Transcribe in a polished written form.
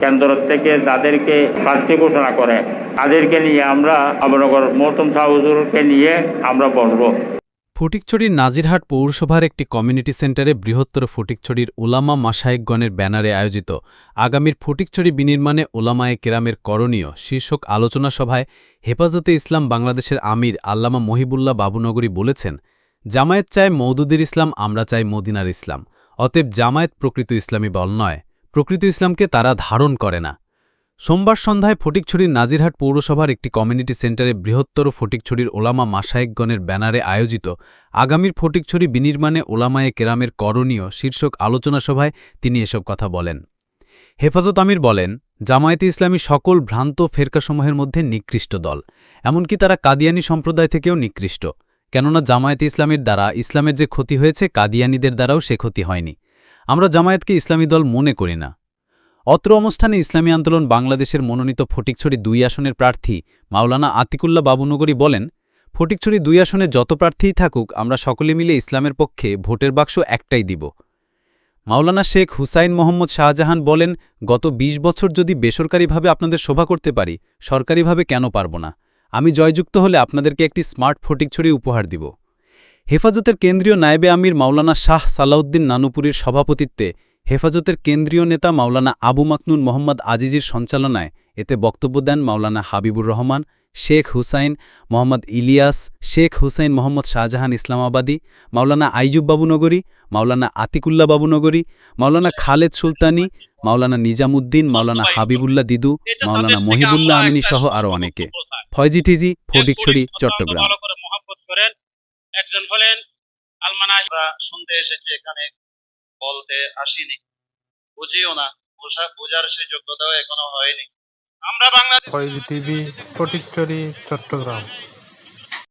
কেন্দ্র থেকে তাদেরকে প্রার্থী ঘোষণা করে, তাদেরকে নিয়ে আমরা আবনগর মহতম শাহ হুজুরকে নিয়ে আমরা বসবো। ফটিকছড়ির নাজিরহাট পৌরসভার একটি কমিউনিটি সেন্টারে বৃহত্তর ফটিকছড়ির ওলামা মাশায়েখগণের ব্যানারে আয়োজিত আগামীর ফটিকছড়ি বিনির্মাণে ওলামায়ে কেরামের করণীয় শীর্ষক আলোচনা সভায় হেফাজতে ইসলাম বাংলাদেশের আমির আল্লামা মহিবুল্লাহ বাবুনগরী বলেছেন, জামায়াত চায় মওদুদের ইসলাম, আমরা চাই মদিনার ইসলাম। অতএব জামায়াত প্রকৃত ইসলামী দল নয়, প্রকৃত ইসলামকে তারা ধারণ করে না। সোমবার সন্ধ্যায় ফটিকছড়ির নাজিরহাট পৌরসভার একটি কমিউনিটি সেন্টারে বৃহত্তর ফটিকছড়ির ওলামা মাশায়েখগণের ব্যানারে আয়োজিত আগামীর ফটিকছড়ি বিনির্মাণে ওলামায়ে কেরামের করণীয় শীর্ষক আলোচনা সভায় তিনি এসব কথা বলেন। হেফাজত আমির বলেন, জামায়াতে ইসলামী সকল ভ্রান্ত ফেরকাসমূহের মধ্যে নিকৃষ্ট দল, এমনকি তারা কাদিয়ানী সম্প্রদায় থেকেও নিকৃষ্ট। কেননা জামায়াতে ইসলামীর দ্বারা ইসলামের যে ক্ষতি হয়েছে, কাদিয়ানীদের দ্বারাও সে ক্ষতি হয়নি। আমরা জামায়াতকে ইসলামী দল মনে করি না। অত্র অনুষ্ঠানে ইসলামী আন্দোলন বাংলাদেশের মনোনীত ফটিকছড়ি ২ আসনের প্রার্থী মাওলানা আতিকুল্লাহ বাবুনগরী বলেন, ফটিকছড়ি ২ আসনে যত প্রার্থীই থাকুক, আমরা সকলে মিলে ইসলামের পক্ষে ভোটের বাক্স একটাই দিব। মাওলানা শেখ হুসাইন মোহাম্মদ শাহজাহান বলেন, গত ২০ বছর যদি বেসরকারিভাবে আপনাদের শোভা করতে পারি, সরকারিভাবে কেন পারব না? আমি জয়যুক্ত হলে আপনাদেরকে একটি স্মার্ট ফটিকছড়ি উপহার দিব। হেফাজতের কেন্দ্রীয় নায়েবে আমির মাওলানা শাহ সালাউদ্দিন নানুপুরীর সভাপতিত্বে হেফাজতের কেন্দ্রীয় নেতা মাওলানা আবু মাকনুন মোহাম্মদ আজিজির সঞ্চালনায় এতে বক্তব্য দেন মাওলানা হাবিবুর রহমান, শেখ হুসাইন মোহাম্মদ ইলিয়াস, শেখ হুসাইন মোহাম্মদ শাহজাহান ইসলামাবাদী, মাওলানা আইয়ুব বাবুনগরী, মাওলানা আতিকুল্লাহ বাবুনগরী, মাওলানা খালেদ সুলতানি, মাওলানা নিজামুদ্দিন, মাওলানা হাবিবুল্লাহ দিদু, মাওলানা মহিবুল্লাহ আমিনী সহ আরও অনেকে। ফয়জি টিজি, ফটিকছড়ি, চট্টগ্রাম। একজন হলেন আলমানা। শুনতে এসেছি, এখানে বলতে আসিনি, বুঝিও না, বোঝার সে যোগ্যতাও এখনো হয়নি। আমরা বাংলাদেশ ফয়জি টিভি, ফটিকছড়ি, চট্টগ্রাম।